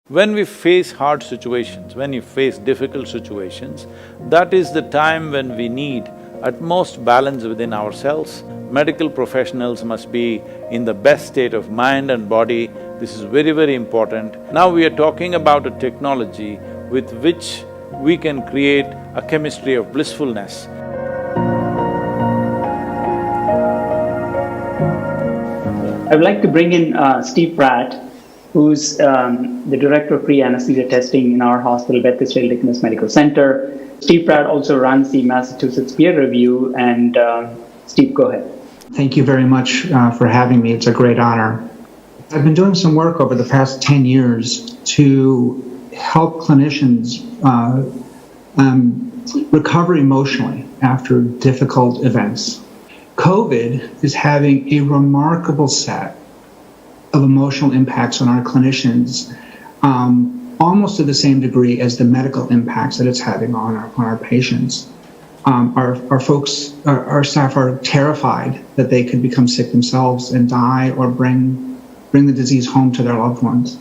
When we face hard situations, when you face difficult situations, that is the time when we need utmost balance within ourselves. Medical professionals must be in the best state of mind and body. This is very, very important. Now we are talking about a technology with which we can create a chemistry of blissfulness. I would like to bring in Steve Pratt, who's the Director of Pre-Anesthesia Testing in our hospital, Bethesda Dickness Medical Center. Steve Pratt also runs the Massachusetts Peer Review, and Steve, go ahead. Thank you very much for having me. It's a great honor. I've been doing some work over the past 10 years to help clinicians recover emotionally after difficult events. COVID is having a remarkable set of emotional impacts on our clinicians, almost to the same degree as the medical impacts that it's having on our patients. Our staff are terrified that they could become sick themselves and die or bring the disease home to their loved ones.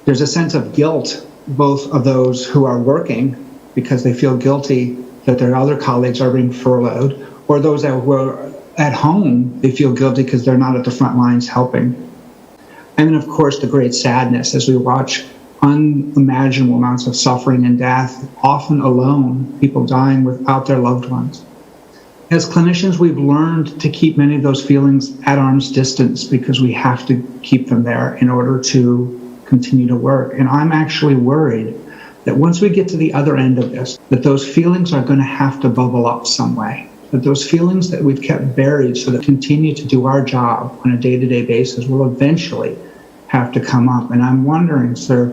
There's a sense of guilt, both of those who are working because they feel guilty that their other colleagues are being furloughed, or those that were at home, they feel guilty because they're not at the front lines helping. And then, of course, the great sadness as we watch unimaginable amounts of suffering and death, often alone, people dying without their loved ones. As clinicians, we've learned to keep many of those feelings at arm's distance because we have to keep them there in order to continue to work. And I'm actually worried that once we get to the other end of this, that those feelings are going to have to bubble up some way. That those feelings that we've kept buried so that we continue to do our job on a day-to-day basis will eventually have to come up. And I'm wondering, sir,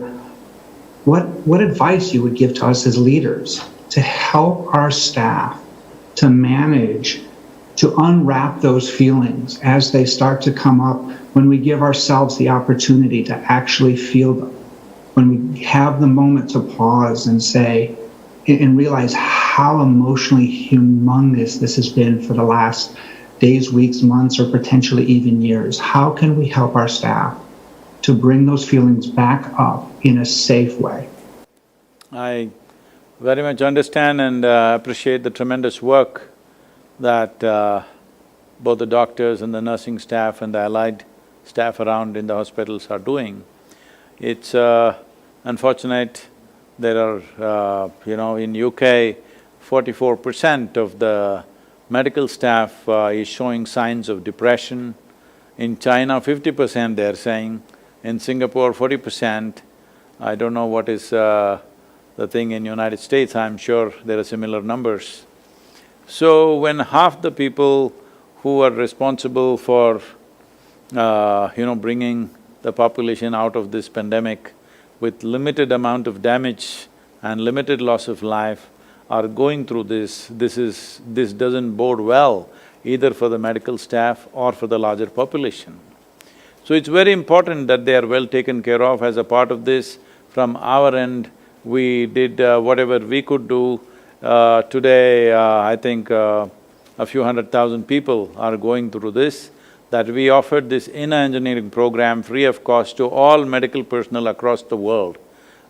what advice you would give to us as leaders to help our staff to manage, to unwrap those feelings as they start to come up when we give ourselves the opportunity to actually feel them, when we have the moment to pause and say, and realize how emotionally humongous this has been for the last days, weeks, months, or potentially even years. How can we help our staff to bring those feelings back up in a safe way? I very much understand and appreciate the tremendous work that both the doctors and the nursing staff and the allied staff around in the hospitals are doing. It's unfortunate there are, in UK, 44% of the medical staff is showing signs of depression. In China, 50% they're saying. In Singapore, 40%. I don't know what is the thing in United States, I'm sure there are similar numbers. So when half the people who are responsible for, bringing the population out of this pandemic with limited amount of damage and limited loss of life are going through this doesn't bode well either for the medical staff or for the larger population. So it's very important that they are well taken care of. As a part of this, from our end, we did whatever we could do. Today, I think a few 100,000 people are going through this, that we offered this inner engineering program free of cost to all medical personnel across the world.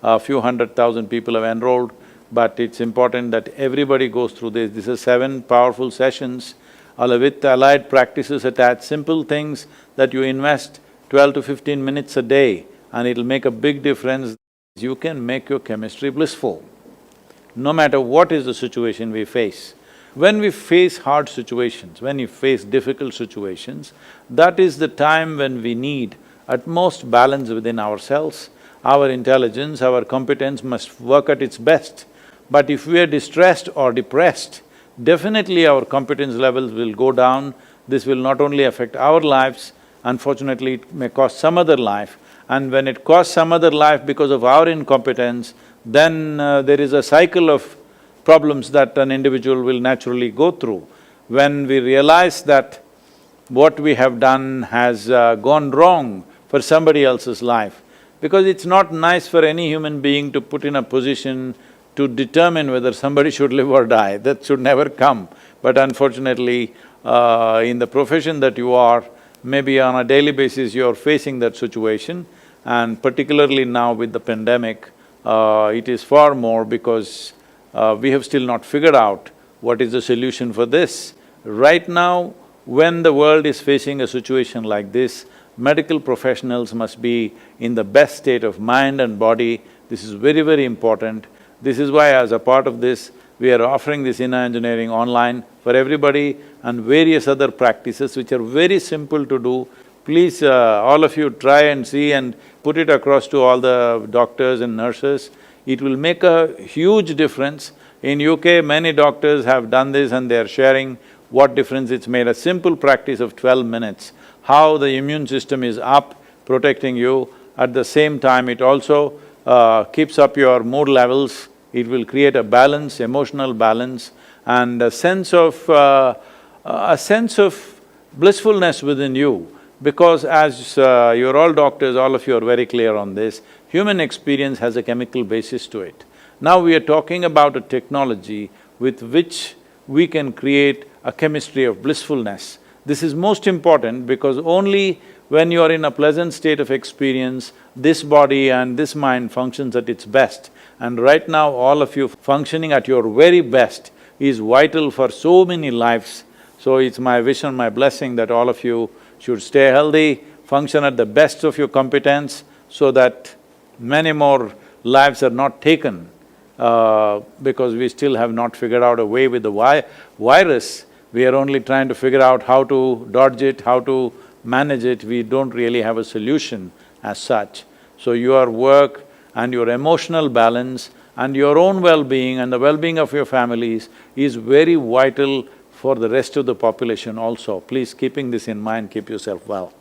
A few 100,000 people have enrolled, but it's important that everybody goes through this. This is 7 powerful sessions with allied practices attached, simple things that you invest 12 to 15 minutes a day and it'll make a big difference. You can make your chemistry blissful, no matter what is the situation we face. When we face hard situations, when we face difficult situations, that is the time when we need utmost balance within ourselves. Our intelligence, our competence must work at its best. But if we are distressed or depressed, definitely our competence levels will go down. This will not only affect our lives, unfortunately it may cost some other life. And when it costs some other life because of our incompetence, then there is a cycle of problems that an individual will naturally go through. When we realize that what we have done has gone wrong for somebody else's life, because it's not nice for any human being to put in a position to determine whether somebody should live or die, that should never come. But unfortunately, in the profession that you are, maybe on a daily basis you're facing that situation. and particularly now with the pandemic, it is far more because we have still not figured out what is the solution for this. Right now, when the world is facing a situation like this, medical professionals must be in the best state of mind and body. This is very, very important. This is why as a part of this, we are offering this inner engineering online for everybody and various other practices which are very simple to do. Please, all of you try and see and put it across to all the doctors and nurses. It will make a huge difference. In UK, many doctors have done this and they're sharing what difference it's made. A simple practice of 12 minutes, how the immune system is up, protecting you. At the same time, it also keeps up your mood levels. It will create a balance, emotional balance, and a sense of blissfulness within you. Because as you're all doctors, all of you are very clear on this, human experience has a chemical basis to it. Now we are talking about a technology with which we can create a chemistry of blissfulness. This is most important because only when you are in a pleasant state of experience, this body and this mind functions at its best. And right now, all of you functioning at your very best is vital for so many lives. So it's my wish and my blessing that all of you should stay healthy, function at the best of your competence so that many more lives are not taken because we still have not figured out a way with the virus. We are only trying to figure out how to dodge it, how to manage it. We don't really have a solution as such. So your work and your emotional balance and your own well-being and the well-being of your families is very vital for the rest of the population also. Please, keeping this in mind, keep yourself well.